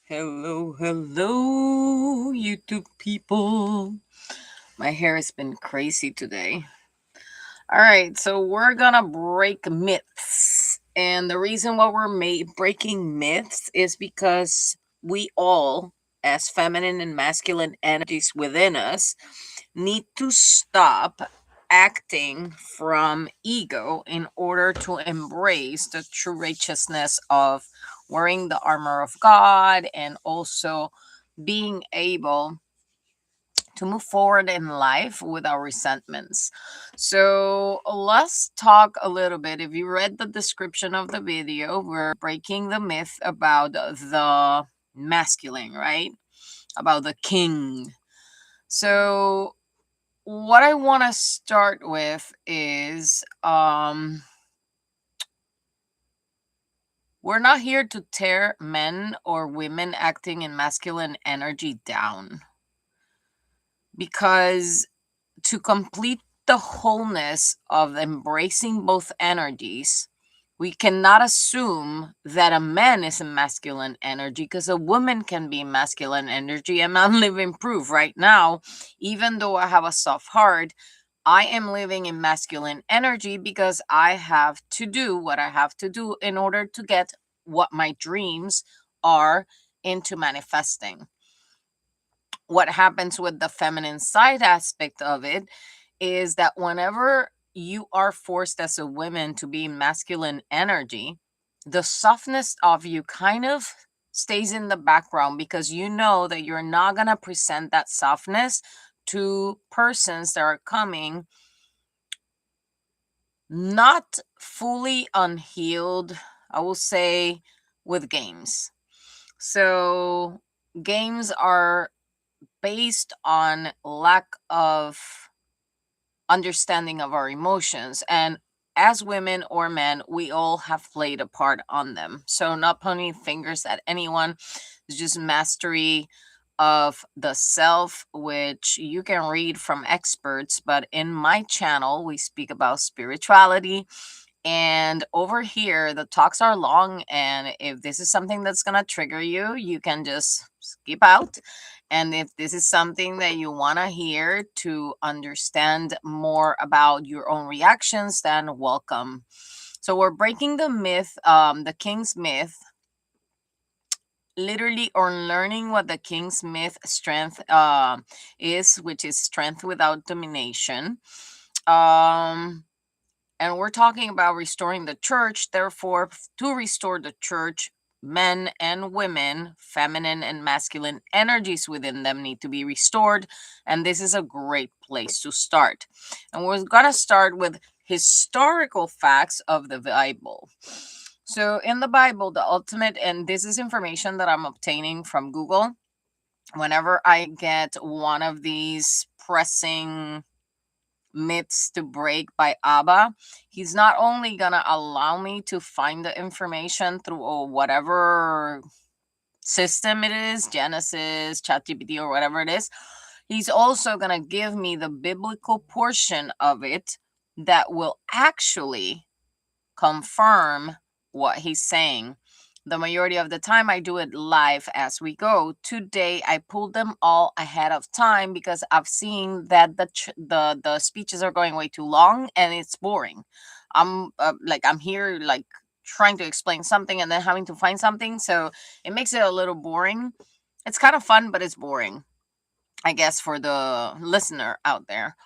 Hello, hello, YouTube people. My hair has been crazy today. All right, so we're gonna break myths. And the reason why we're breaking myths is because we all, as feminine and masculine energies within us, need to stop acting from ego in order to embrace the true righteousness of wearing the armor of God and also being able to move forward in life without resentments. So let's talk a little bit. If you read the description of the video, we're breaking the myth about the masculine, right? About the king. So what I want to start with is we're not here to tear men or women acting in masculine energy down, because to complete the wholeness of embracing both energies, we cannot assume that a man is a masculine energy, because a woman can be masculine energy. And I'm living proof right now. Even though I have a soft heart, I am living in masculine energy because I have to do what I have to do in order to get what my dreams are into manifesting. What happens with the feminine side aspect of it is that whenever you are forced as a woman to be masculine energy, the softness of you kind of stays in the background, because you know that you're not going to present that softness to persons that are coming not fully unhealed, I will say, with games. So games are based on lack of understanding of our emotions, and as women or men, we all have played a part on them. So not pointing fingers at anyone, it's just mastery of the self, which you can read from experts. But in my channel, we speak about spirituality, and over here the talks are long, and if this is something that's gonna trigger you, you can just skip out. And if this is something that you want to hear to understand more about your own reactions, then welcome. So we're breaking the myth, the king's myth, literally, or learning what the king's myth strength is, which is strength without domination. um and we're talking about restoring the church. Therefore, to restore the church, men and women, feminine and masculine energies within them need to be restored. And this is a great place to start. And we're going to start with historical facts of the Bible. So, in the Bible, the ultimate, and this is information that I'm obtaining from Google. Whenever I get one of these pressing myths to break by Abba, he's not only gonna allow me to find the information through whatever system it is, Genesis, ChatGPT, or whatever it is, he's also gonna give me the biblical portion of it that will actually confirm what he's saying. The majority of the time I do it live as we go. Today I pulled them all ahead of time because I've seen that the speeches are going way too long and it's boring. I'm here like trying to explain something and then having to find something, so it makes it a little boring. It's kind of fun, but it's boring, I guess, for the listener out there.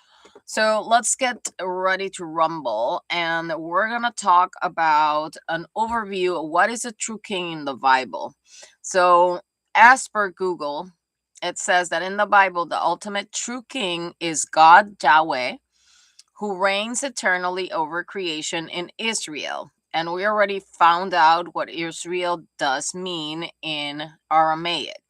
So let's get ready to rumble, and we're going to talk about an overview of what is a true king in the Bible. So, as per Google, it says that in the Bible, the ultimate true king is God Yahweh, who reigns eternally over creation in Israel. And we already found out what Israel does mean in Aramaic.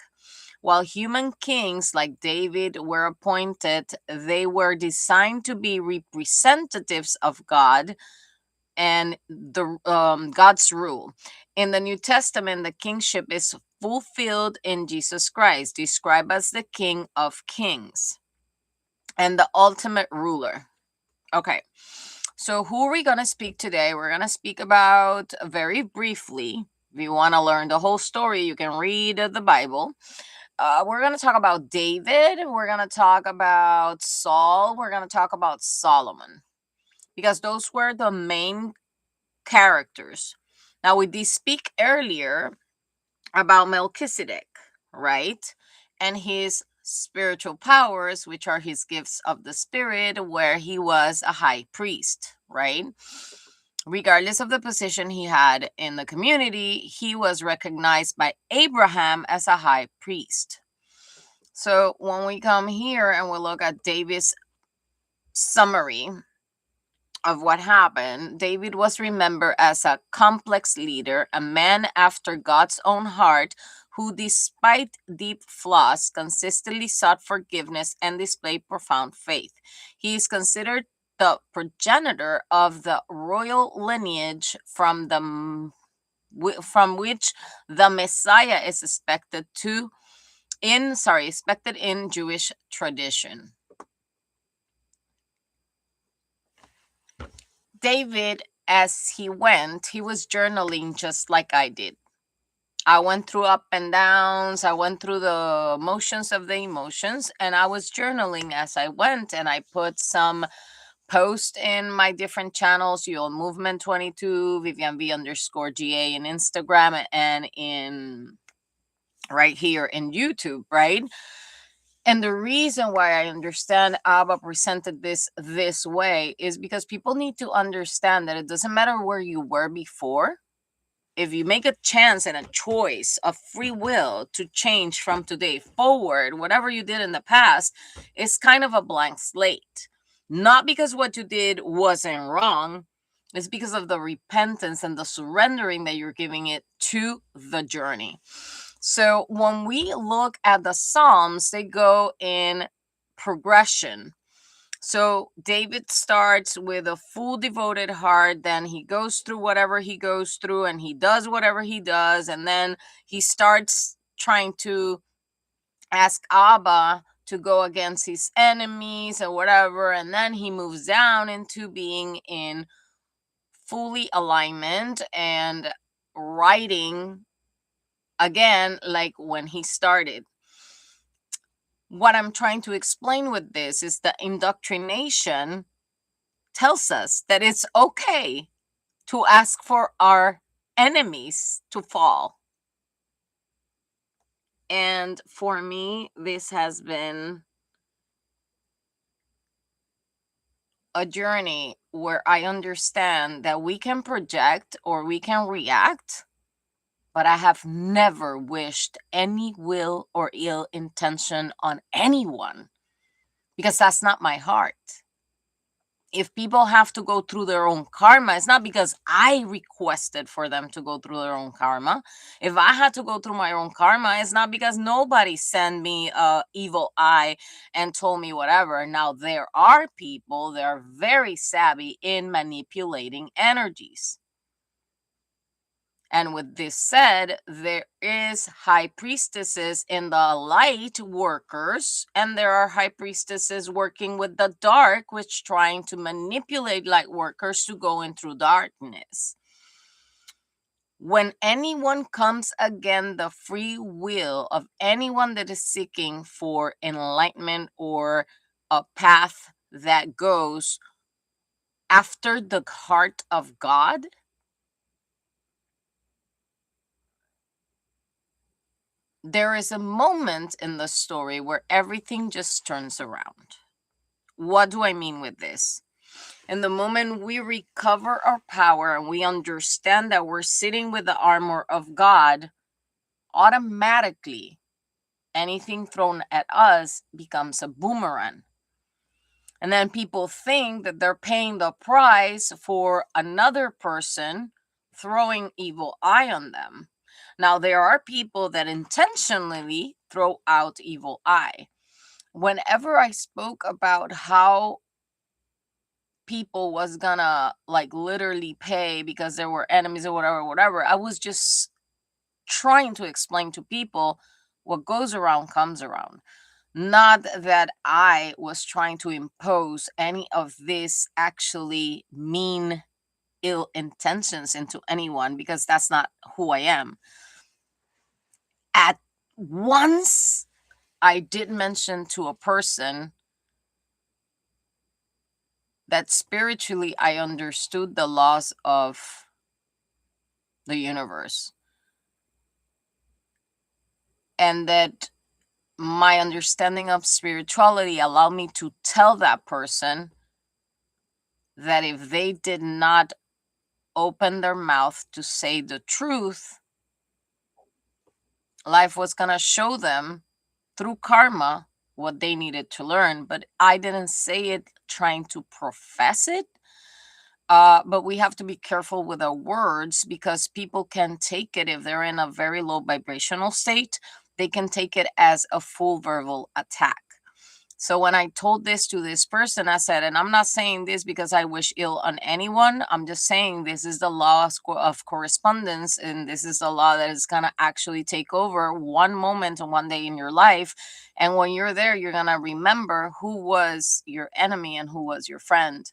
While human kings like David were appointed, they were designed to be representatives of God and the God's rule. In the New Testament, the kingship is fulfilled in Jesus Christ, described as the King of Kings and the ultimate ruler. Okay, so who are we going to speak today? We're going to speak about very briefly If you want to learn the whole story, you can read the Bible. We're going to talk about David. We're going to talk about Saul. We're going to talk about Solomon, because those were the main characters. Now, we did speak earlier about Melchizedek, right? And his spiritual powers, which are his gifts of the spirit, where he was a high priest, right? Regardless of the position he had in the community, he was recognized by Abraham as a high priest. So when we come here and we look at David's summary of what happened, David was remembered as a complex leader, a man after God's own heart, who, despite deep flaws, consistently sought forgiveness and displayed profound faith. He is considered the progenitor of the royal lineage from which the Messiah is expected in Jewish tradition. David, as he went, he was journaling just like I did. I went through up and downs. I went through the motions of the emotions, and I was journaling as I went. And I put some posts in my different channels, You'll Movement 22, vivianv_GA in Instagram, and in right here in YouTube, right? And the reason why I understand Abba presented this way is because people need to understand that it doesn't matter where you were before. If you make a chance and a choice of free will to change from today forward, whatever you did in the past is kind of a blank slate. Not because what you did wasn't wrong, it's because of the repentance and the surrendering that you're giving it to the journey. So when we look at the Psalms, they go in progression. So David starts with a full devoted heart, then he goes through whatever he goes through, and he does whatever he does, and then he starts trying to ask Abba to go against his enemies or whatever, and then he moves down into being in fully alignment and writing again like when he started. What I'm trying to explain with this is the indoctrination tells us that it's okay to ask for our enemies to fall. And for me, this has been a journey where I understand that we can project or we can react, but I have never wished any will or ill intention on anyone, because that's not my heart. If people have to go through their own karma, it's not because I requested for them to go through their own karma. If I had to go through my own karma, it's not because nobody sent me a evil eye and told me whatever. Now, there are people that are very savvy in manipulating energies. And with this said, there is high priestesses in the light workers, and there are high priestesses working with the dark, which trying to manipulate light workers to go in through darkness. When anyone comes against the free will of anyone that is seeking for enlightenment or a path that goes after the heart of God, there is a moment in the story where everything just turns around. What do I mean with this? In the moment we recover our power and we understand that we're sitting with the armor of God, automatically anything thrown at us becomes a boomerang. And then people think that they're paying the price for another person throwing evil eye on them. Now, there are people that intentionally throw out evil eye. Whenever I spoke about how people was gonna like literally pay because there were enemies or whatever, I was just trying to explain to people what goes around comes around. Not that I was trying to impose any of this actually mean ill intentions into anyone, because that's not who I am. At once, I did mention to a person that spiritually I understood the laws of the universe, and that my understanding of spirituality allowed me to tell that person that if they did not open their mouth to say the truth, life was going to show them through karma what they needed to learn. But I didn't say it trying to profess it. But we have to be careful with our words, because people can take it, if they're in a very low vibrational state, they can take it as a full verbal attack. So when I told this to this person, I said, and I'm not saying this because I wish ill on anyone. I'm just saying this is the law of correspondence. And this is the law that is going to actually take over one moment and one day in your life. And when you're there, you're going to remember who was your enemy and who was your friend.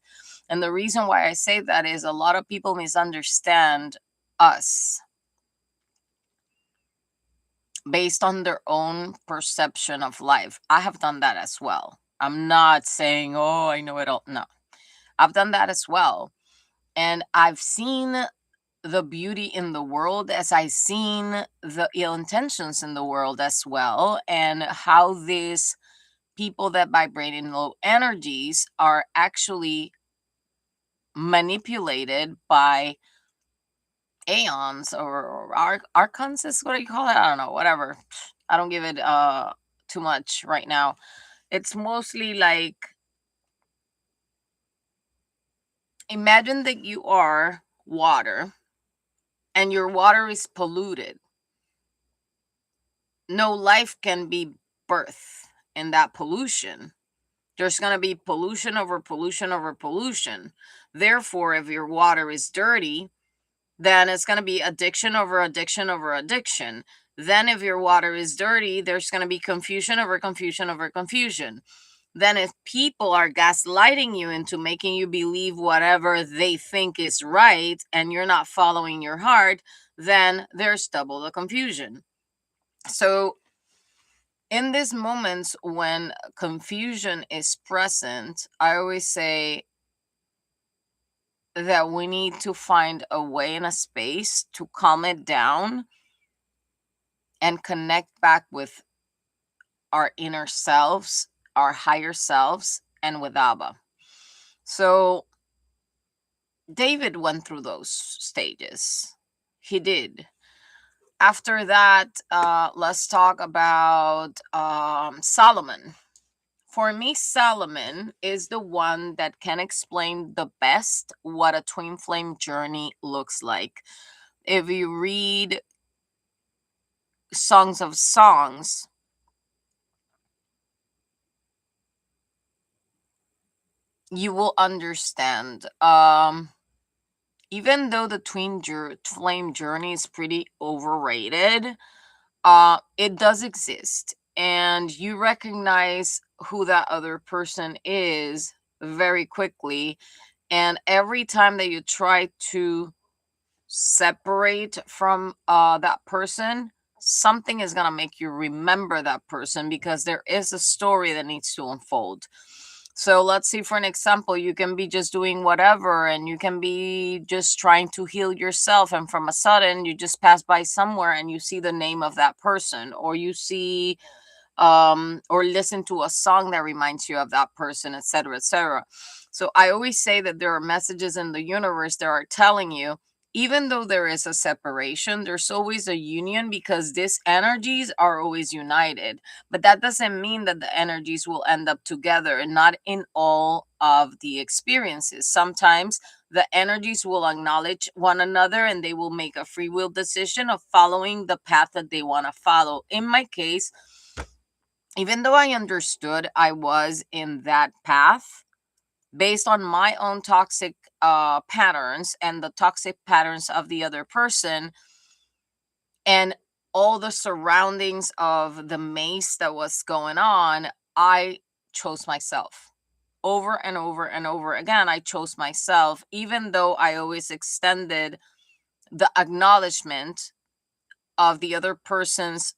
And the reason why I say that is a lot of people misunderstand us based on their own perception of life. I have done that as well. I'm not saying, oh, I know it all. No, I've done that as well. And I've seen the beauty in the world as I've seen the ill intentions in the world as well. And how these people that vibrate in low energies are actually manipulated by aeons or archons, is what do you call it? I don't know, whatever. I don't give it too much right now. It's mostly like, imagine that you are water and your water is polluted. No life can be birth in that pollution. There's going to be pollution over pollution over pollution. Therefore, if your water is dirty, then it's going to be addiction over addiction over addiction. Then if your water is dirty, there's going to be confusion over confusion over confusion. Then if people are gaslighting you into making you believe whatever they think is right and you're not following your heart, then there's double the confusion. So in these moments when confusion is present, I always say that we need to find a way and a space to calm it down and connect back with our inner selves, our higher selves, and with Abba. So David went through those stages. He did. After that, let's talk about Solomon. For me, Solomon is the one that can explain the best what a twin flame journey looks like. If you read Songs of Songs, you will understand. Even though the flame journey is pretty overrated, it does exist, and you recognize who that other person is very quickly. And every time that you try to separate from that person, something is going to make you remember that person, because there is a story that needs to unfold. So let's see, for an example, you can be just doing whatever, and you can be just trying to heal yourself, and from a sudden you just pass by somewhere and you see the name of that person, or you see or listen to a song that reminds you of that person, etc., etc. So I always say that there are messages in the universe that are telling you, even though there is a separation, there's always a union, because these energies are always united. But that doesn't mean that the energies will end up together, and not in all of the experiences. Sometimes the energies will acknowledge one another and they will make a free will decision of following the path that they want to follow. In my case, even though I understood I was in that path based on my own toxic patterns and the toxic patterns of the other person, and all the surroundings of the maze that was going on, I chose myself over and over and over again. I chose myself, even though I always extended the acknowledgement of the other person's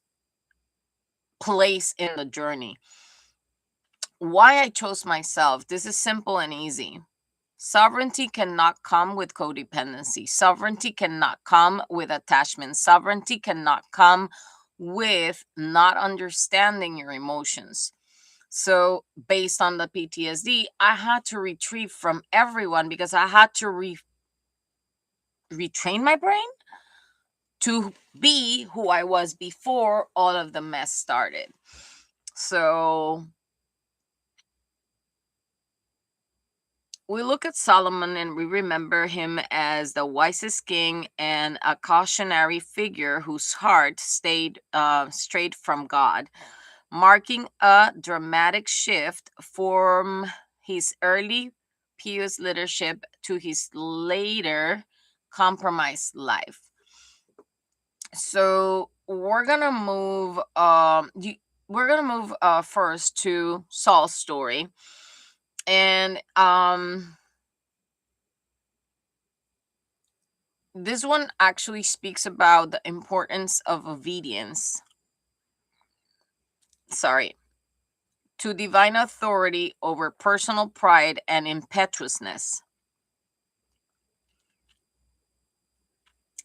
place in the journey. Why I chose myself, this is simple and easy. Sovereignty cannot come with codependency. Sovereignty cannot come with attachment. Sovereignty cannot come with not understanding your emotions. So, based on the PTSD, I had to retrieve from everyone because I had to retrain my brain to be who I was before all of the mess started. So, we look at Solomon and we remember him as the wisest king and a cautionary figure whose heart stayed straight from God, marking a dramatic shift from his early pious leadership to his later compromised life. So we're gonna move. We're gonna move first to Saul's story, and this one actually speaks about the importance of obedience. Sorry, to divine authority over personal pride and impetuousness.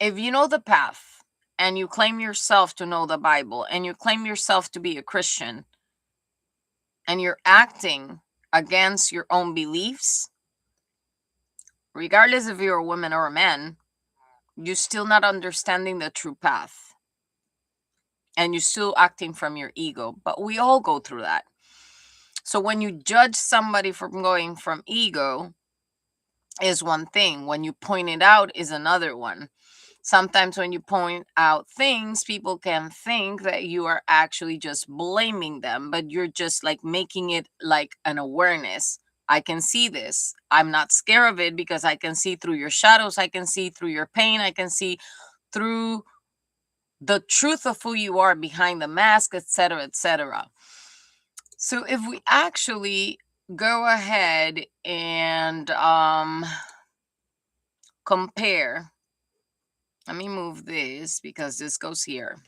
If you know the path and you claim yourself to know the Bible and you claim yourself to be a Christian and you're acting against your own beliefs, regardless if you're a woman or a man, you're still not understanding the true path and you're still acting from your ego. But we all go through that. So when you judge somebody for going from ego is one thing. When you point it out is another one. Sometimes when you point out things, people can think that you are actually just blaming them, but you're just like making it like an awareness. I can see this. I'm not scared of it because I can see through your shadows. I can see through your pain. I can see through the truth of who you are behind the mask, etc., etc. So if we actually go ahead and compare, let me move this because this goes here.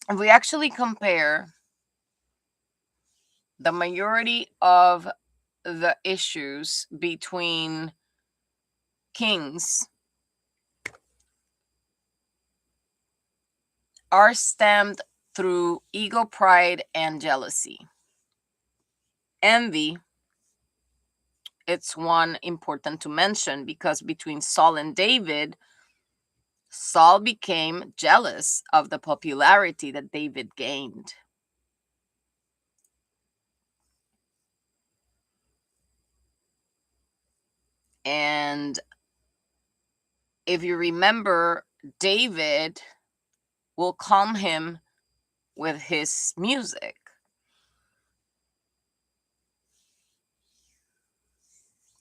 If we actually compare the majority of the issues between kings are stemmed through ego, pride, and jealousy. Envy, it's one important to mention because between Saul and David, Saul became jealous of the popularity that David gained. And if you remember, David will calm him with his music.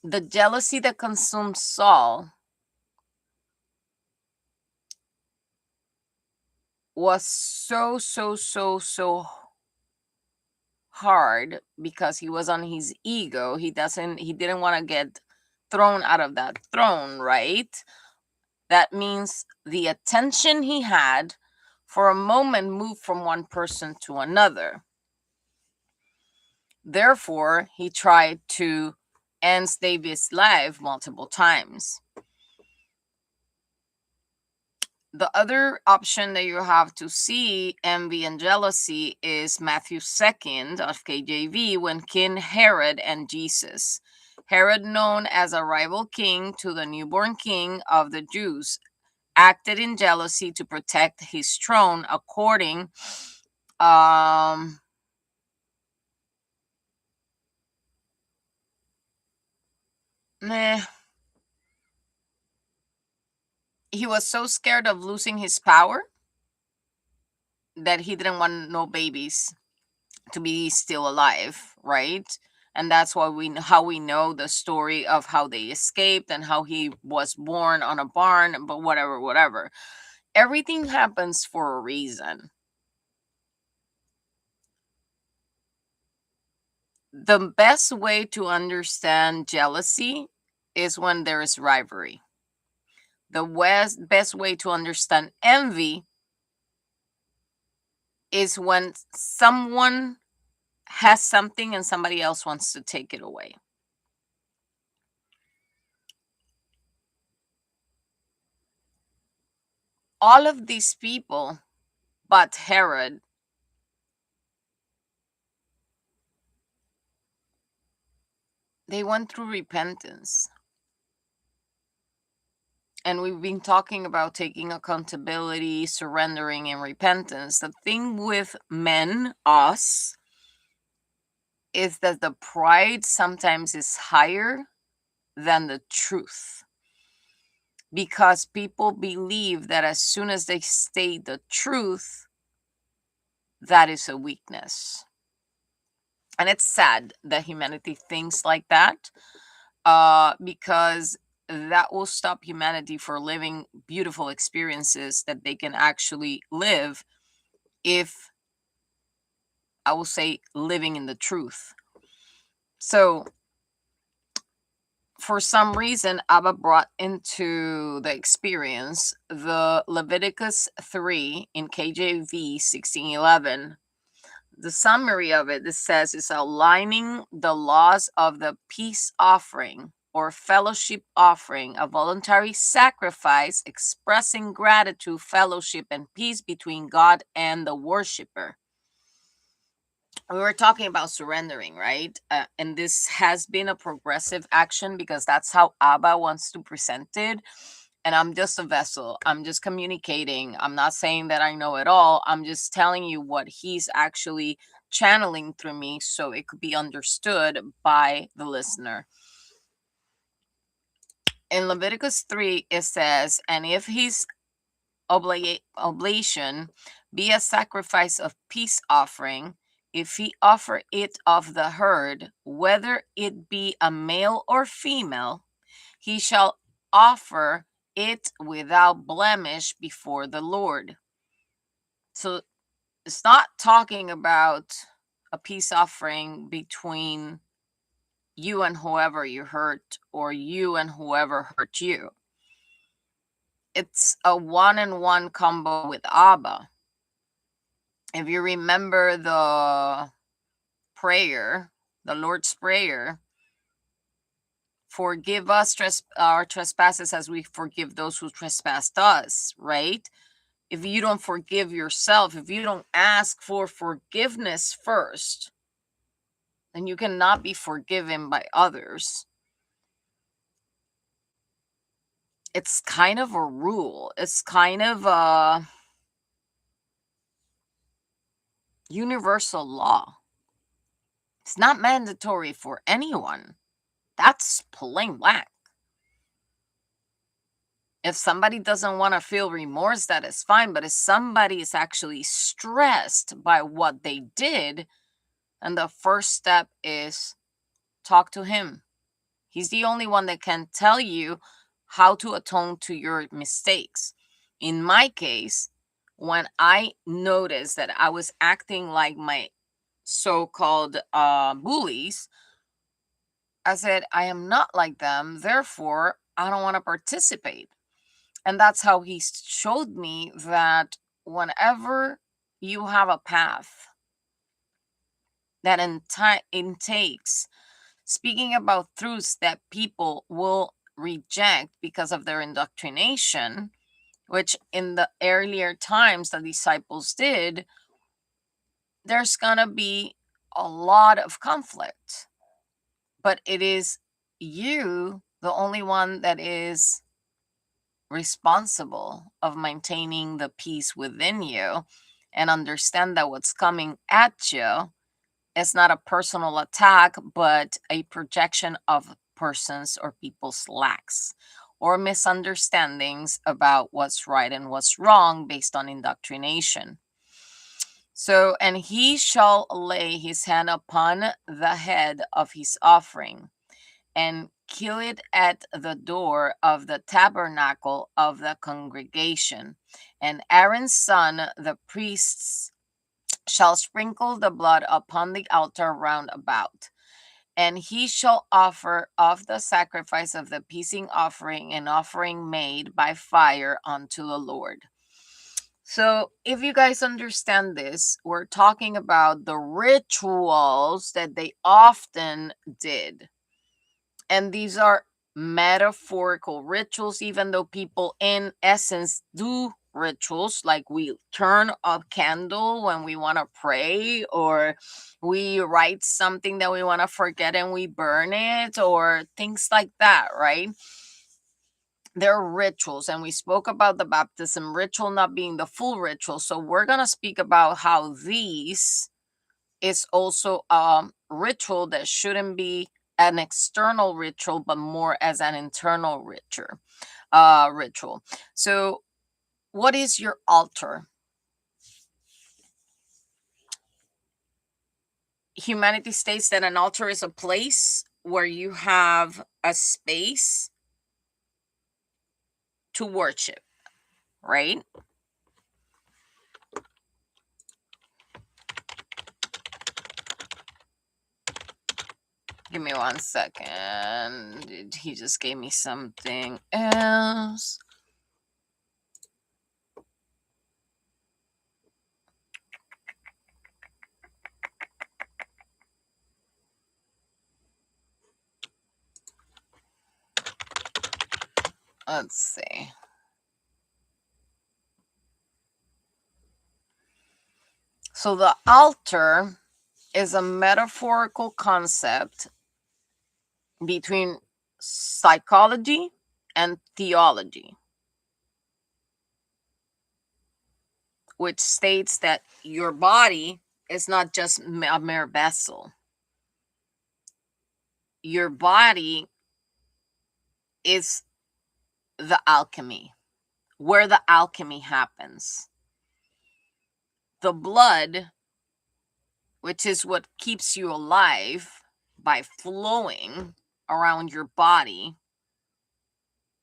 The jealousy that consumed Saul was so hard because he was on his ego. He didn't want to get thrown out of that throne, right? That means the attention he had for a moment moved from one person to another. Therefore, he tried to end David's life multiple times. The other option that you have to see envy and jealousy is Matthew 2nd of KJV when King Herod and Jesus. Herod, known as a rival king to the newborn king of the Jews, acted in jealousy to protect his throne according he was so scared of losing his power that he didn't want no babies to be still alive, right? And that's why how we know the story of how they escaped and how he was born on a barn, but whatever. Everything happens for a reason. The best way to understand jealousy is when there is rivalry. The best way to understand envy is when someone has something and somebody else wants to take it away. All of these people, but Herod, they went through repentance. And we've been talking about taking accountability, surrendering, and repentance. The thing with men, us, is that the pride sometimes is higher than the truth. Because people believe that as soon as they state the truth, that is a weakness. And it's sad that humanity thinks like that, because that will stop humanity for living beautiful experiences that they can actually live if, I will say, living in the truth. So for some reason, Abba brought into the experience the Leviticus 3 in KJV 1611. The summary of it says it's aligning the laws of the peace offering or fellowship offering, a voluntary sacrifice expressing gratitude, fellowship, and peace between God and the worshiper. We were talking about surrendering, right? And this has been a progressive action because that's how Abba wants to present it. And I'm just a vessel. I'm just communicating. I'm not saying that I know it all. I'm just telling you what he's actually channeling through me so it could be understood by the listener. In Leviticus 3, it says, and if his oblation be a sacrifice of peace offering, if he offer it of the herd, whether it be a male or female, he shall offer it without blemish before the Lord. So it's not talking about a peace offering between you and whoever you hurt or you and whoever hurt you. It's a one-on-one combo with Abba. If you remember the prayer, the Lord's Prayer, forgive us our trespasses as we forgive those who trespassed us, right? If you don't forgive yourself, if you don't ask for forgiveness first, then you cannot be forgiven by others. It's kind of a rule. It's kind of a universal law. It's not mandatory for anyone. That's plain black. If somebody doesn't want to feel remorse, that is fine. But if somebody is actually stressed by what they did, and the first step is talk to him. He's the only one that can tell you how to atone to your mistakes. In my case, when I noticed that I was acting like my so-called bullies, I said, I am not like them. Therefore, I don't want to participate. And that's how he showed me that whenever you have a path that intakes speaking about truths that people will reject because of their indoctrination, which in the earlier times the disciples did, there's gonna be a lot of conflict. But it is you, the only one that is responsible of maintaining the peace within you and understand that what's coming at you is not a personal attack, but a projection of persons or people's lacks or misunderstandings about what's right and what's wrong based on indoctrination. So, and he shall lay his hand upon the head of his offering and kill it at the door of the tabernacle of the congregation. And Aaron's son, the priests, shall sprinkle the blood upon the altar round about. And he shall offer of the sacrifice of the peace offering, an offering made by fire unto the Lord. So, if you guys understand this, we're talking about the rituals that they often did. And these are metaphorical rituals, even though people in essence do rituals, like we turn a candle when we want to pray, or we write something that we want to forget and we burn it, or things like that, right? They're rituals, and we spoke about the baptism ritual not being the full ritual. So we're going to speak about how these is also a ritual that shouldn't be an external ritual, but more as an internal ritual. So what is your altar? Humanity states that an altar is a place where you have a space to worship, right? Give me 1 second. He just gave me something else. Let's see. So the altar is a metaphorical concept between psychology and theology, which states that your body is not just a mere vessel. Your body is the alchemy, where the alchemy happens. The blood, which is what keeps you alive by flowing around your body,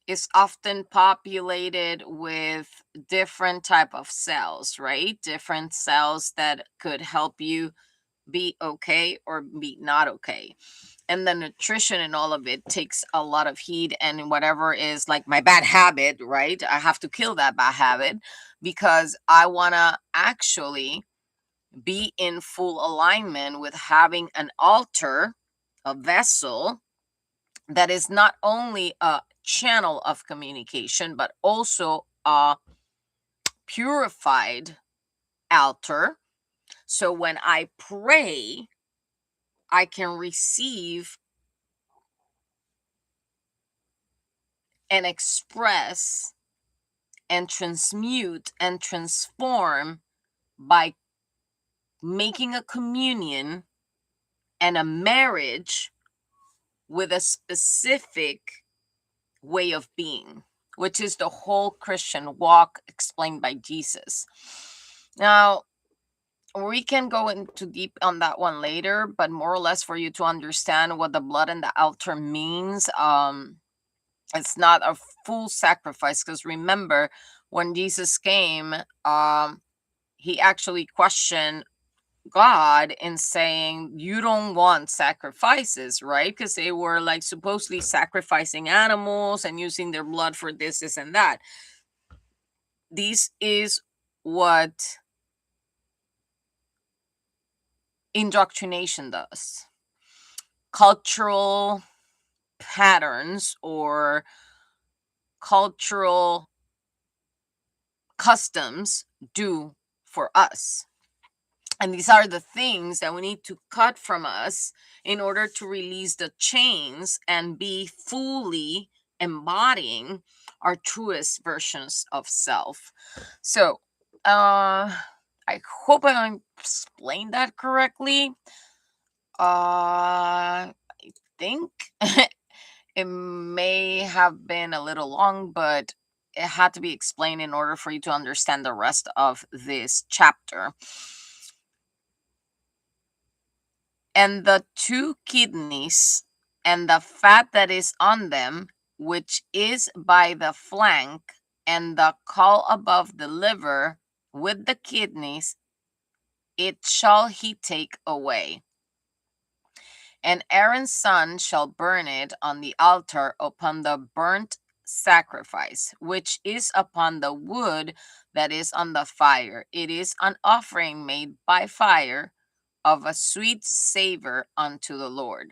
is often populated with different type of cells, right? Different cells that could help you be okay or be not okay. And the nutrition and all of it takes a lot of heat, and whatever is like my bad habit, right? I have to kill that bad habit because I want to actually be in full alignment with having an altar, a vessel that is not only a channel of communication, but also a purified altar. So when I pray, I can receive and express and transmute and transform by making a communion and a marriage with a specific way of being, which is the whole Christian walk explained by Jesus. Now, we can go into deep on that one later, but more or less for you to understand what the blood and the altar means, it's not a full sacrifice, because remember, when Jesus came, he actually questioned God in saying, you don't want sacrifices, right? Because they were like supposedly sacrificing animals and using their blood for this and that. This is what indoctrination does. Cultural patterns or cultural customs do for us. And these are the things that we need to cut from us in order to release the chains and be fully embodying our truest versions of self. So, I hope I explained that correctly. I think it may have been a little long, but it had to be explained in order for you to understand the rest of this chapter. And the 2 kidneys and the fat that is on them, which is by the flank, and the caul above the liver with the kidneys, it shall he take away. And Aaron's son shall burn it on the altar upon the burnt sacrifice, which is upon the wood that is on the fire. It is an offering made by fire of a sweet savor unto the Lord.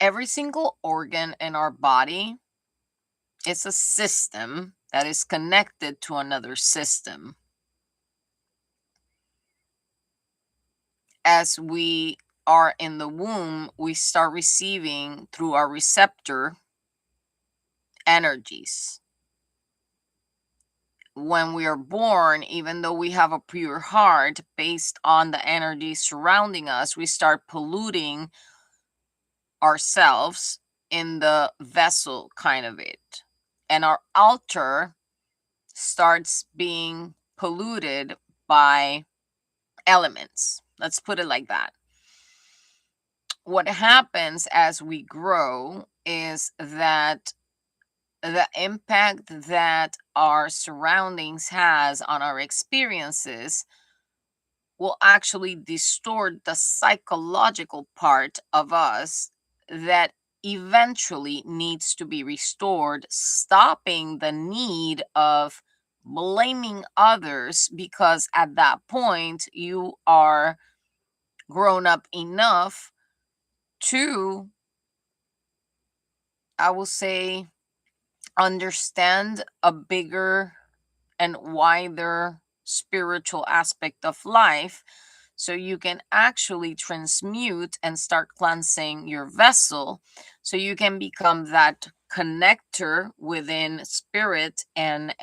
Every single organ in our body is a system that is connected to another system. As we are in the womb, we start receiving through our receptor energies. When we are born, even though we have a pure heart, based on the energy surrounding us, we start polluting ourselves in the vessel kind of it. And our altar starts being polluted by elements. Let's put it like that. What happens as we grow is that the impact that our surroundings has on our experiences will actually distort the psychological part of us that eventually needs to be restored, stopping the need of blaming others, because at that point you are grown up enough to, I will say, understand a bigger and wider spiritual aspect of life, so you can actually transmute and start cleansing your vessel, so you can become that connector within spirit and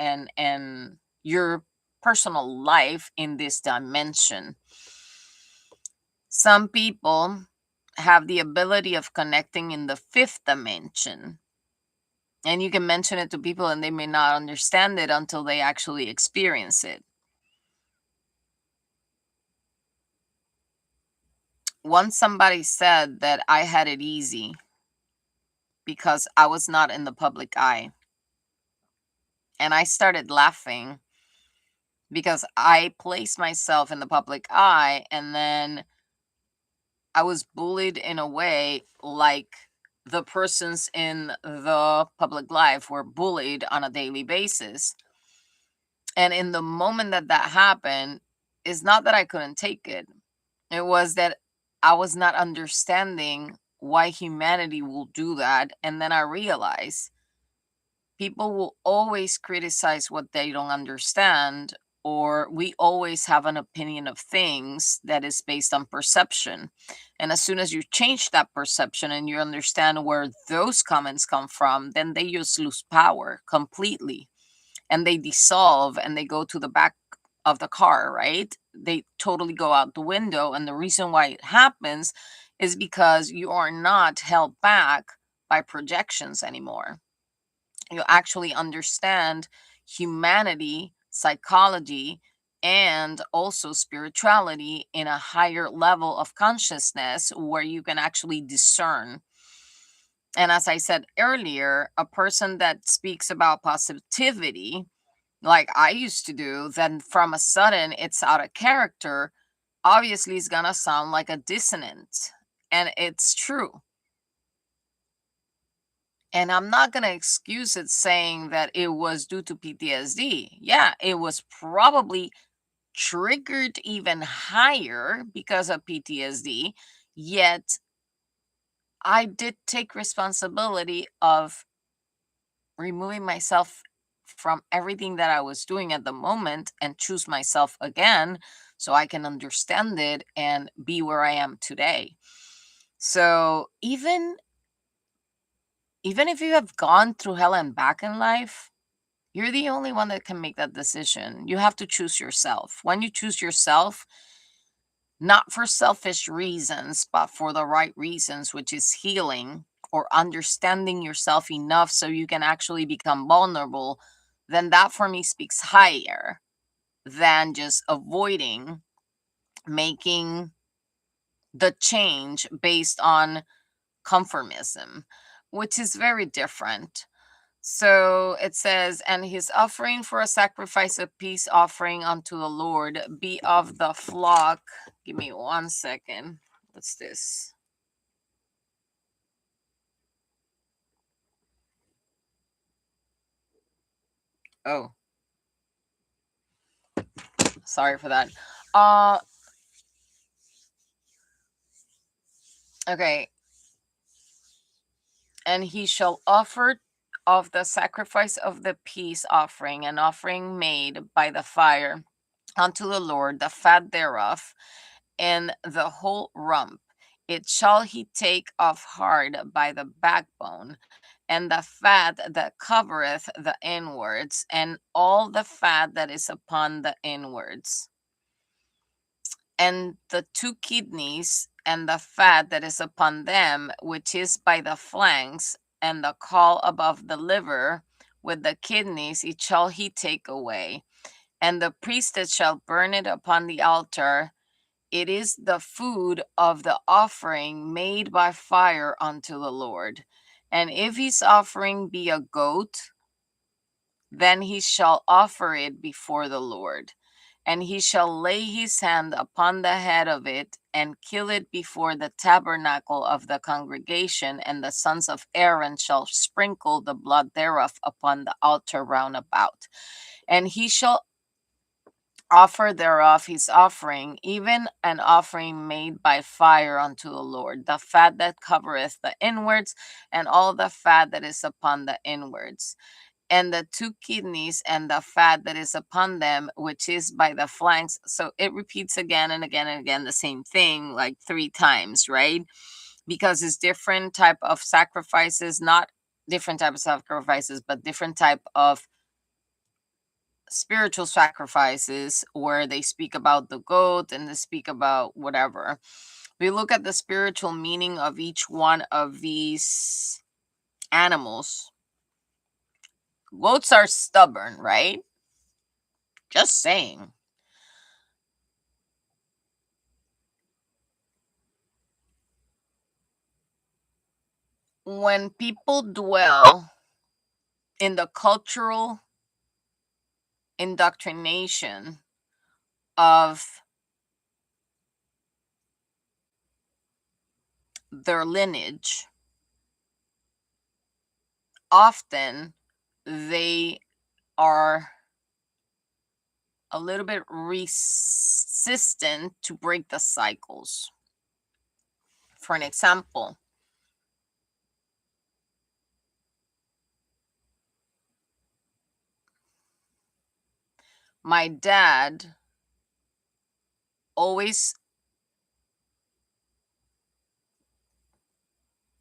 your personal life in this dimension. Some people have the ability of connecting in the fifth dimension, and you can mention it to people and they may not understand it until they actually experience it. Once somebody said that I had it easy because I was not in the public eye. And I started laughing because I placed myself in the public eye, and then I was bullied in a way like the persons in the public life were bullied on a daily basis. And in the moment that that happened, it's not that I couldn't take it. It was that I was not understanding why humanity will do that. And then I realized people will always criticize what they don't understand, or we always have an opinion of things that is based on perception. And as soon as you change that perception and you understand where those comments come from, then they just lose power completely, and they dissolve and they go to the back of the car, right? They totally go out the window. And the reason why it happens is because you are not held back by projections anymore. You actually understand humanity, psychology, and also spirituality in a higher level of consciousness where you can actually discern. And as I said earlier, a person that speaks about positivity, like I used to do, then from a sudden it's out of character, obviously it's gonna sound like a dissonance. And it's true. And I'm not going to excuse it saying that it was due to PTSD. Yeah, it was probably triggered even higher because of PTSD. Yet I did take responsibility of removing myself from everything that I was doing at the moment and choose myself again so I can understand it and be where I am today. So even if you have gone through hell and back in life, you're the only one that can make that decision. You have to choose yourself. When you choose yourself, not for selfish reasons, but for the right reasons, which is healing or understanding yourself enough so you can actually become vulnerable, then that for me speaks higher than just avoiding making the change based on conformism, which is very different. So it says, and his offering for a sacrifice of peace offering unto the Lord be of the flock. Give me 1 second. What's this? Oh, sorry for that. Okay. And he shall offer of the sacrifice of the peace offering, an offering made by the fire unto the Lord, the fat thereof, and the whole rump. It shall he take off hard by the backbone, and the fat that covereth the inwards, and all the fat that is upon the inwards, and the two kidneys, and the fat that is upon them, which is by the flanks, and the caul above the liver, with the kidneys, it shall he take away. And the priestess shall burn it upon the altar. It is the food of the offering made by fire unto the Lord. And if his offering be a goat, then he shall offer it before the Lord. And he shall lay his hand upon the head of it, and kill it before the tabernacle of the congregation, and the sons of Aaron shall sprinkle the blood thereof upon the altar round about. And he shall offer thereof his offering, even an offering made by fire unto the Lord, the fat that covereth the inwards, and all the fat that is upon the inwards, and the two kidneys, and the fat that is upon them, which is by the flanks. So it repeats again and again and again the same thing, like 3 times, right? Because it's different type of sacrifices, not different type of sacrifices, but different type of spiritual sacrifices, where they speak about the goat and they speak about whatever. We look at the spiritual meaning of each one of these animals. Goats are stubborn, right? Just saying. When people dwell in the cultural indoctrination of their lineage, often they are a little bit resistant to break the cycles. For an example, my dad always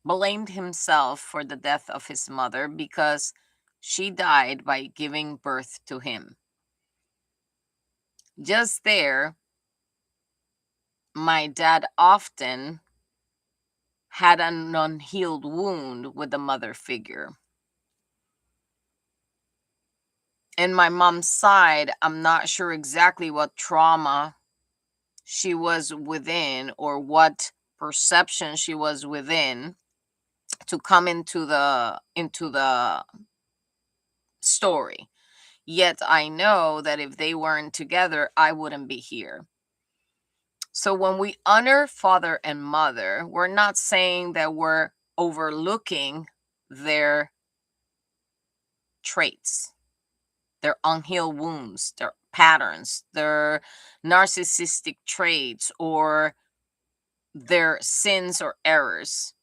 blamed himself for the death of his mother because she died by giving birth to him. Just there, my dad often had an unhealed wound with the mother figure. In my mom's side, I'm not sure exactly what trauma she was within or what perception she was within to come into the story. Yet I know that if they weren't together, I wouldn't be here. So when we honor father and mother, we're not saying that we're overlooking their traits, their unhealed wounds, their patterns, their narcissistic traits, or their sins or errors.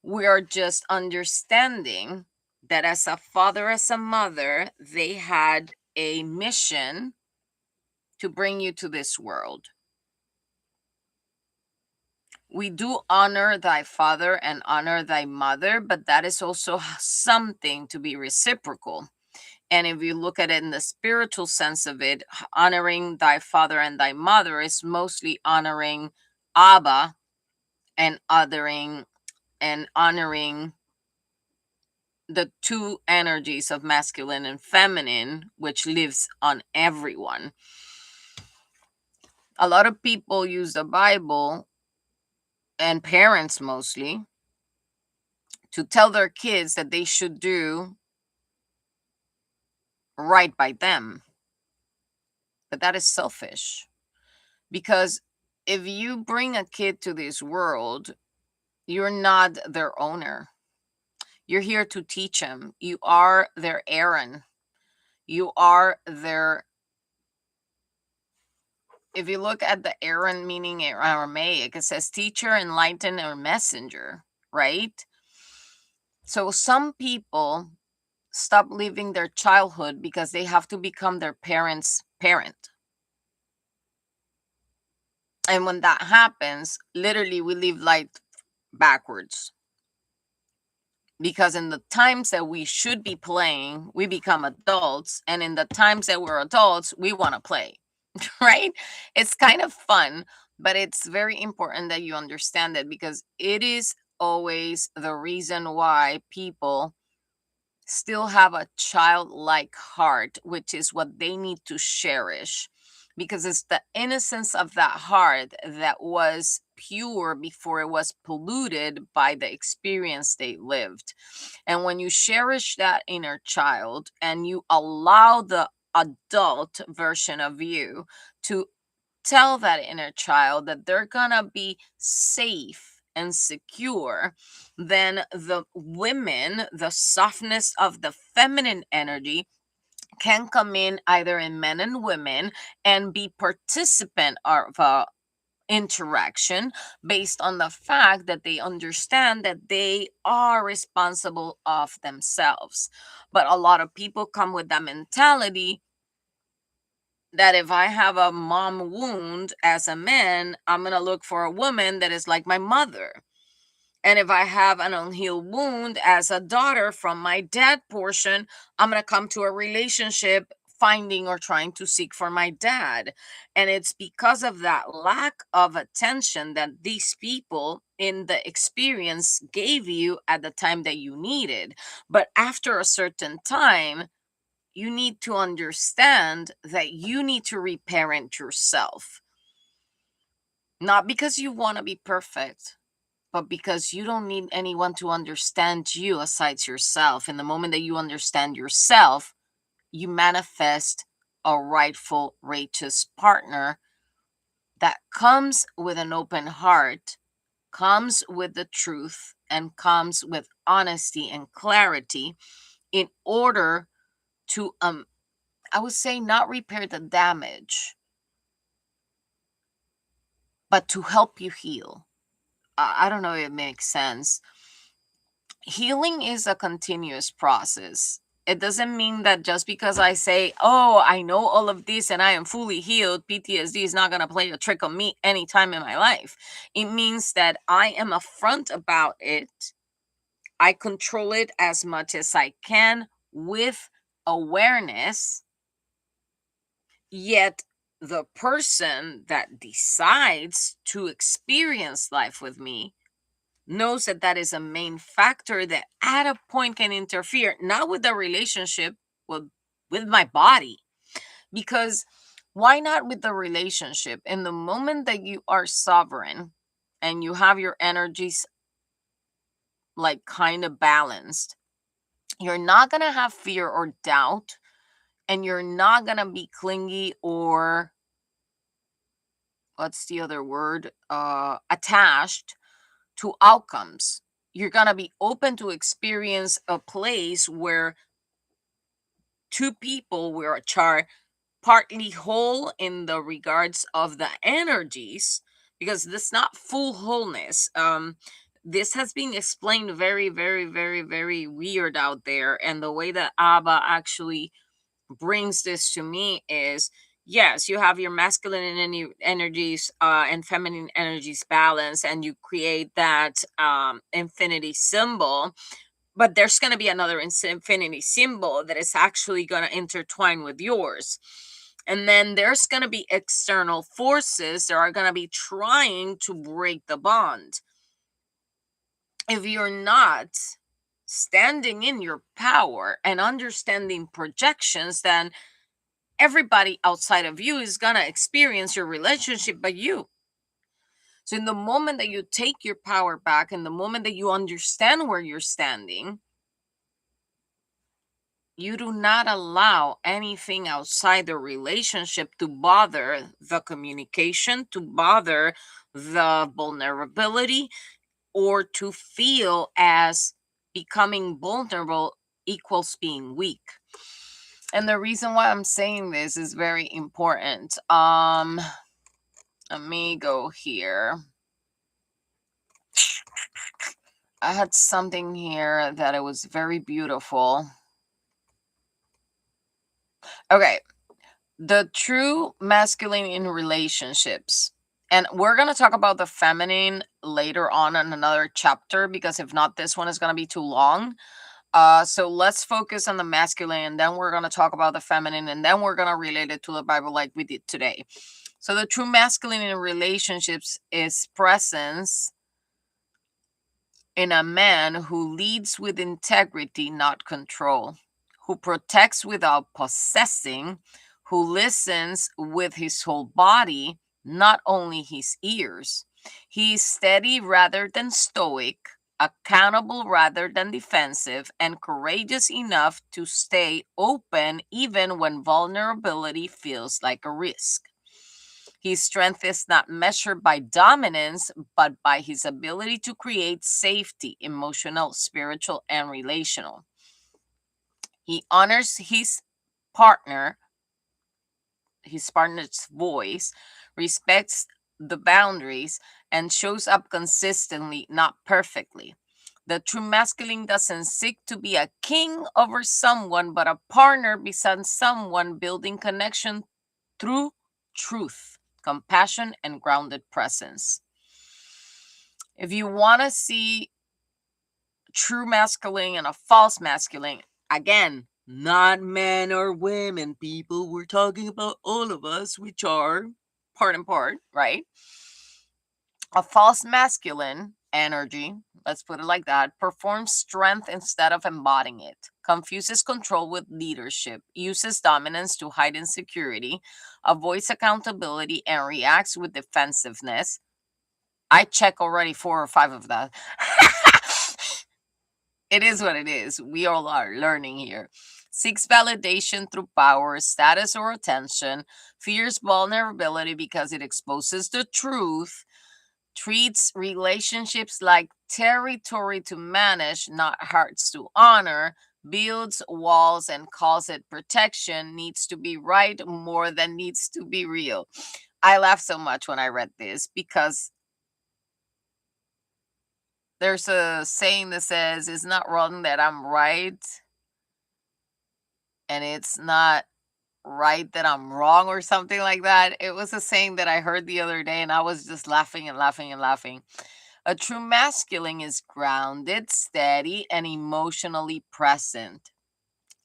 We are just understanding that as a father, as a mother, they had a mission to bring you to this world. We do honor thy father and honor thy mother, but that is also something to be reciprocal. And if you look at it in the spiritual sense of it, honoring thy father and thy mother is mostly honoring Abba and honoring the two energies of masculine and feminine, which lives on everyone. A lot of people use the Bible, and parents mostly, to tell their kids that they should do right by them. But that is selfish, because If you bring a kid to this world, you're not their owner. You're here to teach them. You are their Aaron. You are their, if you look at the Aaron meaning Aramaic, it says teacher, enlighten, or messenger, right? So some people stop living their childhood because they have to become their parents' parent. And when that happens, literally we live life backwards. Because in the times that we should be playing, we become adults. And in the times that we're adults, we want to play, right? It's kind of fun, but it's very important that you understand it, because it is always the reason why people still have a childlike heart, which is what they need to cherish, because it's the innocence of that heart that was pure before it was polluted by the experience they lived. And when you cherish that inner child and you allow the adult version of you to tell that inner child that they're gonna be safe and secure, then the women, the softness of the feminine energy, can come in either in men and women and be participant of interaction based on the fact that they understand that they are responsible of themselves. But a lot of people come with that mentality that if I have a mom wound as a man, I'm going to look for a woman that is like my mother. And if I have an unhealed wound as a daughter from my dad portion, I'm going to come to a relationship finding or trying to seek for my dad. And it's because of that lack of attention that these people in the experience gave you at the time that you needed. But after a certain time, you need to understand that you need to reparent yourself. Not because you want to be perfect, but because you don't need anyone to understand you aside yourself. In the moment that you understand yourself, you manifest a rightful, righteous partner that comes with an open heart, comes with the truth, and comes with honesty and clarity in order to I would say not repair the damage, but to help you heal. I don't know if it makes sense. Healing is a continuous process. It doesn't mean that just because I say, oh, I know all of this and I am fully healed, PTSD is not going to play a trick on me anytime in my life. It means that I am upfront about it. I control it as much as I can with awareness. Yet the person that decides to experience life with me knows that that is a main factor that at a point can interfere, not with the relationship, with, with my body. Because why not with the relationship? In the moment that you are sovereign and you have your energies like kind of balanced, you're not going to have fear or doubt, and you're not going to be clingy or what's the other word? Attached to outcomes. You're going to be open to experience a place where two people which are partly whole in the regards of the energies, because this not full wholeness. This has been explained very, very, very, very weird out there. And the way that Abba actually brings this to me is, yes, you have your masculine energies and feminine energies balance, and you create that infinity symbol. But there's going to be another infinity symbol that is actually going to intertwine with yours. And then there's going to be external forces that are going to be trying to break the bond. If you're not standing in your power and understanding projections, then everybody outside of you is going to experience your relationship but you. So in the moment that you take your power back, in the moment that you understand where you're standing, You do not allow anything outside the relationship to bother the communication, to bother the vulnerability, or to feel as becoming vulnerable equals being weak. And the reason why I'm saying this is very important. Let me go here. I had something here that it was very beautiful. Okay. The true masculine in relationships. And we're going to talk about the feminine later on in another chapter, because if not, this one is going to be too long. So let's focus on the masculine, and then we're going to talk about the feminine, and then we're going to relate it to the Bible like we did today. So the true masculine in relationships is presence in a man who leads with integrity, not control, who protects without possessing, who listens with his whole body, not only his ears. He is steady rather than stoic, accountable rather than defensive, and courageous enough to stay open even when vulnerability feels like a risk. His strength is not measured by dominance, but by his ability to create safety, emotional, spiritual, and relational. He honors partner, his partner's voice, respects the boundaries, and shows up consistently, not perfectly. The true masculine doesn't seek to be a king over someone, but a partner beside someone, building connection through truth, compassion, and grounded presence. If you want to see true masculine and a false masculine, again, not men or women, people, we're talking about all of us, which are part and part, right? A false masculine energy, let's put it like that, performs strength instead of embodying it, confuses control with leadership, uses dominance to hide insecurity, avoids accountability, and reacts with defensiveness. I check already 4 or 5 of that. It is what it is. We all are learning here. Seeks validation through power, status, or attention, fears vulnerability because it exposes the truth, treats relationships like territory to manage, not hearts to honor, builds walls and calls it protection, needs to be right more than needs to be real. I laughed so much when I read this because there's a saying that says, it's not wrong that I'm right, and it's not right that I'm wrong, or something like that. It was a saying that I heard the other day, and I was just laughing and laughing and laughing. A true masculine is grounded, steady, and emotionally present.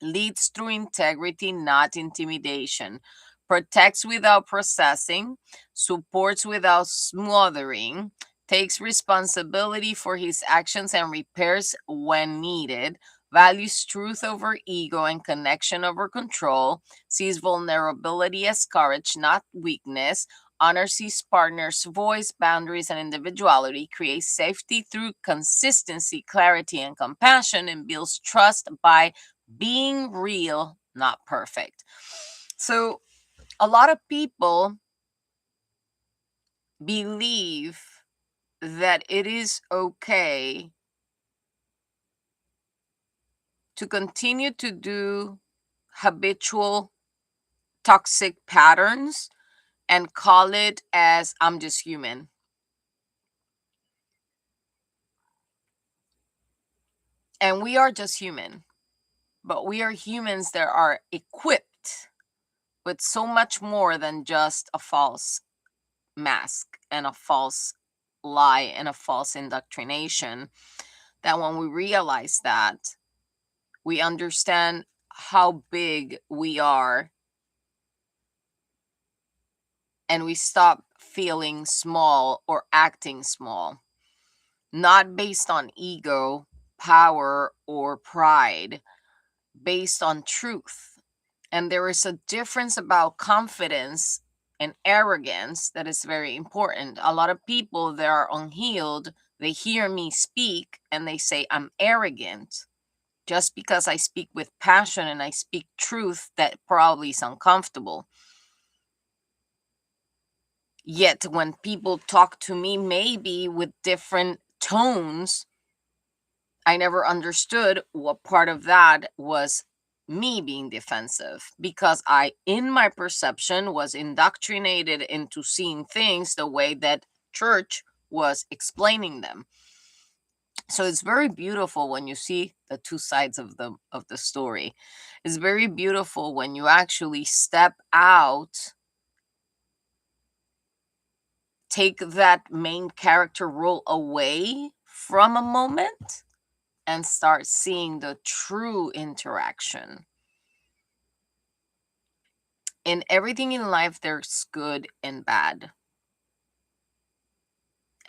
Leads through integrity, not intimidation. Protects without processing. Supports without smothering. Takes responsibility for his actions and repairs when needed. Values truth over ego and connection over control. Sees vulnerability as courage, not weakness. Honors his partner's voice, boundaries, and individuality. Creates safety through consistency, clarity, and compassion. And builds trust by being real, not perfect. So, a lot of people believe that it is okay to continue to do habitual toxic patterns and call it as I'm just human. And we are just human, but we are humans that are equipped with so much more than just a false mask and a false lie and a false indoctrination. That when we realize that, we understand how big we are, and we stop feeling small or acting small, not based on ego, power, or pride, based on truth. And there is a difference about confidence and arrogance that is very important. A lot of people that are unhealed, they hear me speak and they say, I'm arrogant. Just because I speak with passion and I speak truth, that probably is uncomfortable. Yet when people talk to me, maybe with different tones, I never understood what part of that was me being defensive, because I, in my perception, was indoctrinated into seeing things the way that church was explaining them. So it's very beautiful when you see the two sides of the story. It's very beautiful when you actually step out, take that main character role away from a moment, and start seeing the true interaction. In everything in life, there's good and bad.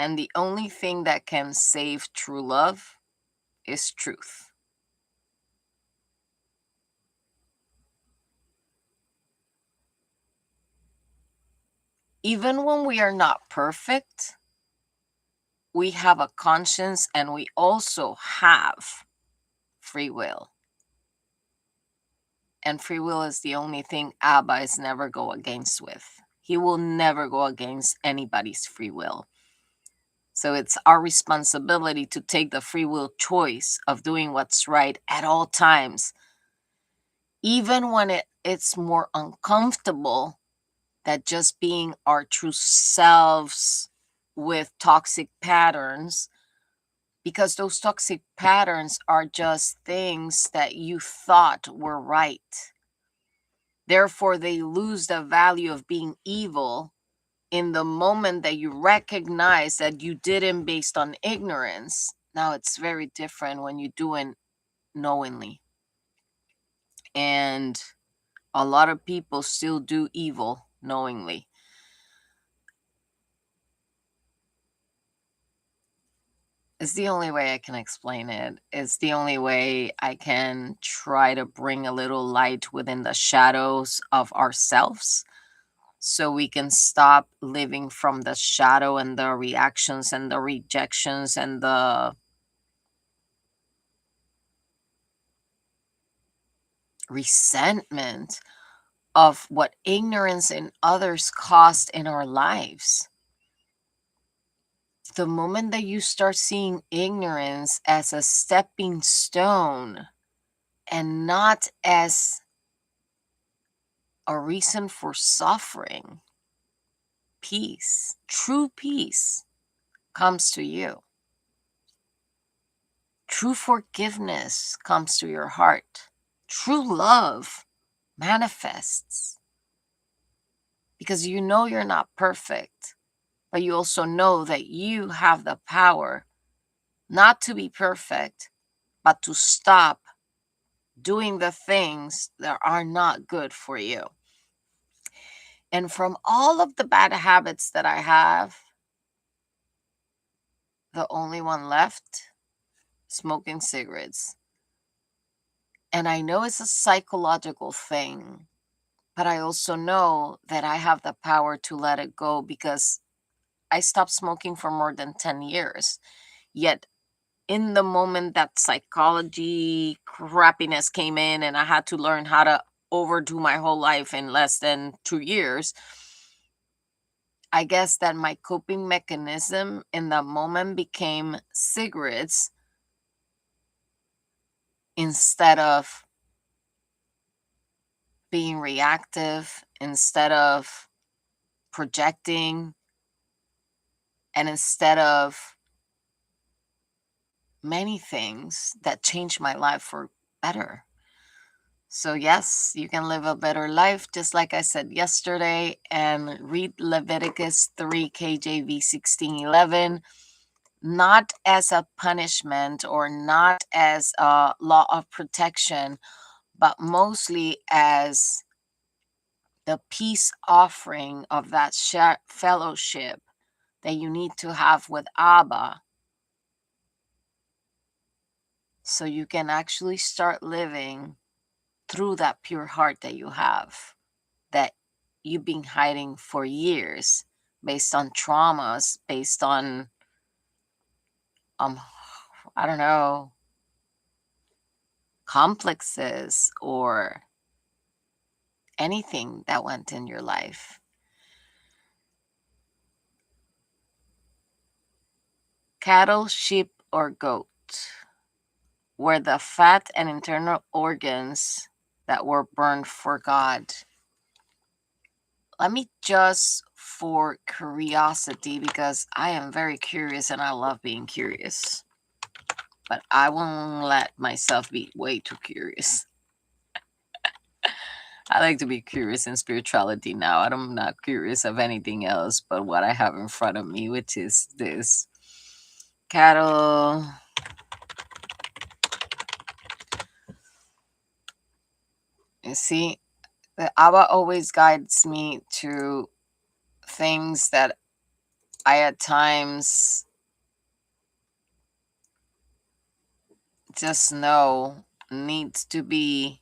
And the only thing that can save true love is truth. Even when we are not perfect, we have a conscience and we also have free will. And free will is the only thing Abba is never go against with. He will never go against anybody's free will. So it's our responsibility to take the free will choice of doing what's right at all times, even when it's more uncomfortable than just being our true selves with toxic patterns, because those toxic patterns are just things that you thought were right. Therefore, they lose the value of being evil in the moment that you recognize that you didn't based on ignorance. Now it's very different when you do it knowingly. And a lot of people still do evil knowingly. It's the only way I can explain it. It's the only way I can try to bring a little light within the shadows of ourselves, so we can stop living from the shadow and the reactions and the rejections and the resentment of what ignorance in others cost in our lives. The moment that you start seeing ignorance as a stepping stone and not as a reason for suffering, peace, true peace, comes to you. True forgiveness comes to your heart. True love manifests, because you know you're not perfect, but you also know that you have the power not to be perfect, but to stop doing the things that are not good for you. And from all of the bad habits that I have, the only one left, smoking cigarettes. And I know it's a psychological thing, but I also know that I have the power to let it go, because I stopped smoking for more than 10 years. Yet in the moment that psychology crappiness came in and I had to learn how to overdo my whole life in less than 2 years, I guess that my coping mechanism in that moment became cigarettes instead of being reactive, instead of projecting, and instead of many things that changed my life for better. So yes, you can live a better life, just like I said yesterday, and read Leviticus 3 KJV 16:11, not as a punishment or not as a law of protection, but mostly as the peace offering of that fellowship that you need to have with Abba, so you can actually start living through that pure heart that you have, that you've been hiding for years based on traumas, based on um I don't know, complexes or anything that went in your life. Cattle, sheep, or goat were the fat and internal organs that were burned for God. Let me just, for curiosity, because I am very curious and I love being curious, but I won't let myself be way too curious. I like to be curious in spirituality now. I'm not curious of anything else but what I have in front of me, which is this. Cattle. You see, the Abba always guides me to things that I at times just know needs to be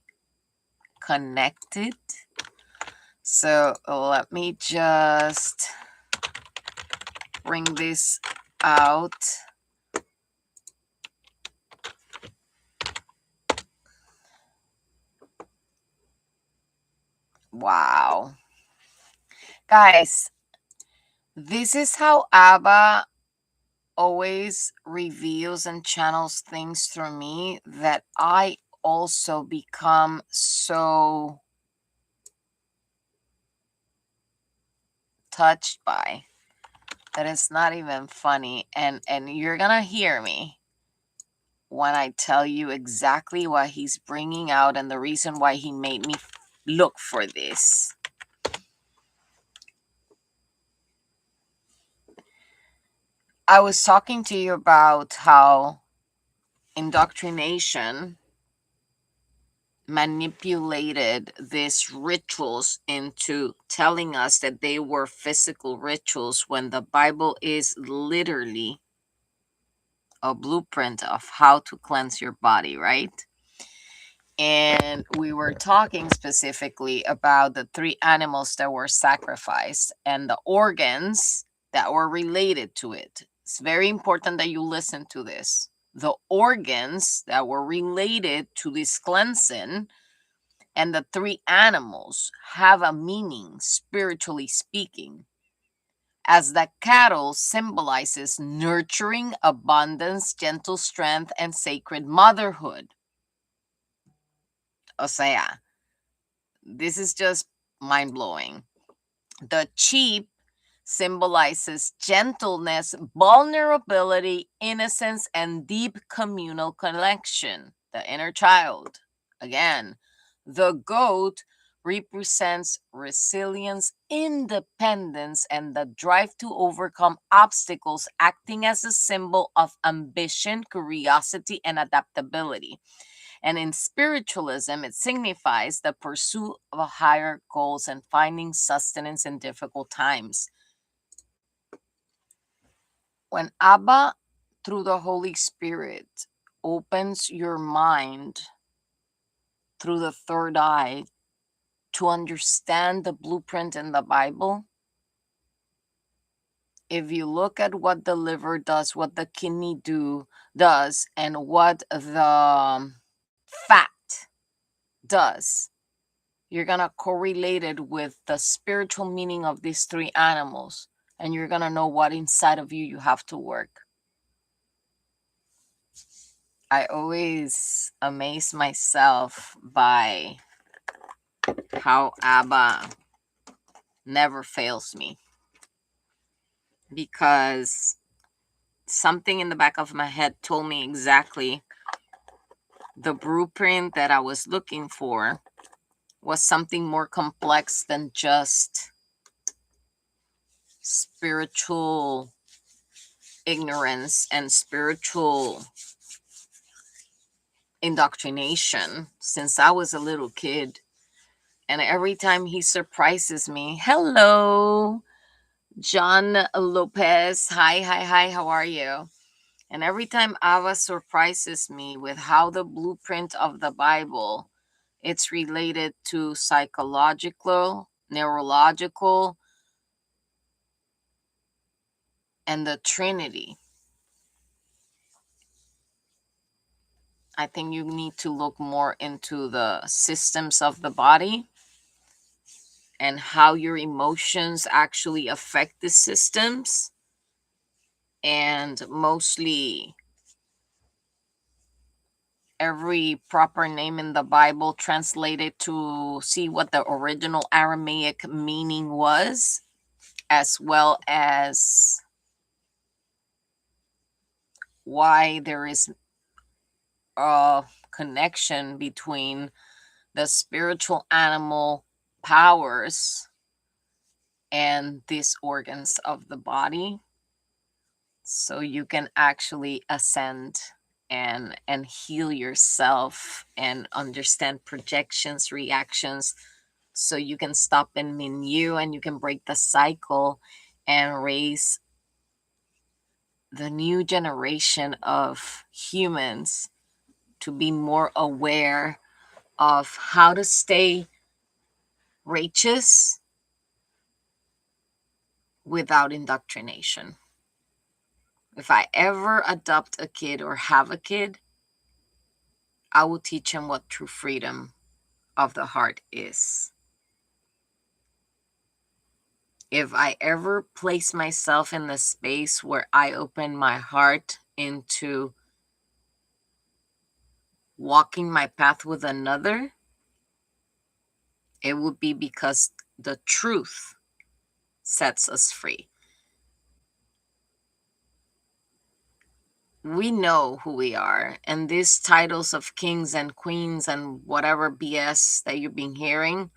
connected. So let me just bring this out. Wow. Guys, this is how Abba always reveals and channels things through me that I also become so touched by that it's not even funny. And you're gonna hear me when I tell you exactly what he's bringing out and the reason why he made me look for this. I was talking to you about how indoctrination manipulated these rituals into telling us that they were physical rituals when the Bible is literally a blueprint of how to cleanse your body, right? And we were talking specifically about the 3 animals that were sacrificed and the organs that were related to it. It's very important that you listen to this. The organs that were related to this cleansing and the 3 animals have a meaning, spiritually speaking, as the cattle symbolizes nurturing, abundance, gentle strength, and sacred motherhood. O sea, this is just mind-blowing. The sheep symbolizes gentleness, vulnerability, innocence, and deep communal connection, the inner child. Again, the goat represents resilience, independence, and the drive to overcome obstacles, acting as a symbol of ambition, curiosity, and adaptability. And in spiritualism, it signifies the pursuit of higher goals and finding sustenance in difficult times. When Abba, through the Holy Spirit, opens your mind through the third eye to understand the blueprint in the Bible, if you look at what the liver does, what the kidney does, and what the fat does, you're going to correlate it with the spiritual meaning of these 3 animals, and you're going to know what inside of you have to work. I always amaze myself by how Abba never fails me, because something in the back of my head told me exactly the blueprint that I was looking for was something more complex than just spiritual ignorance and spiritual indoctrination since I was a little kid. And every time he surprises me, hello, John Lopez. Hi, how are you? And every time Ava surprises me with how the blueprint of the Bible, it's related to psychological, neurological, and the Trinity. I think you need to look more into the systems of the body and how your emotions actually affect the systems. And mostly every proper name in the Bible translated to see what the original Aramaic meaning was, as well as why there is a connection between the spiritual animal powers and these organs of the body, so you can actually ascend and heal yourself and understand projections, reactions, so you can stop them in you and you can break the cycle and raise the new generation of humans to be more aware of how to stay righteous without indoctrination. If I ever adopt a kid or have a kid, I will teach him what true freedom of the heart is. If I ever place myself in the space where I open my heart into walking my path with another, it would be because the truth sets us free. We know who we are, and these titles of kings and queens and whatever BS that you've been hearing,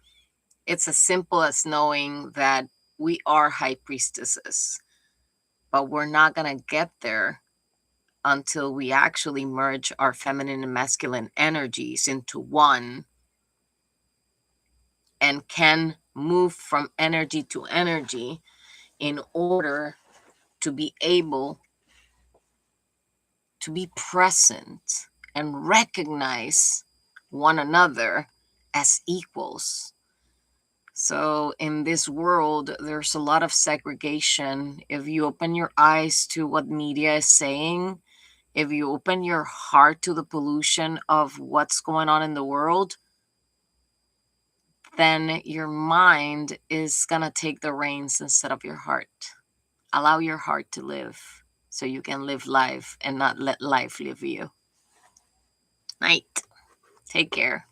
it's as simple as knowing that we are high priestesses, but we're not going to get there until we actually merge our feminine and masculine energies into one and can move from energy to energy in order to be able to be present and recognize one another as equals. So in this world, there's a lot of segregation. If you open your eyes to what media is saying, if you open your heart to the pollution of what's going on in the world, then your mind is going to take the reins instead of your heart. Allow your heart to live so you can live life and not let life live you. Night. Take care.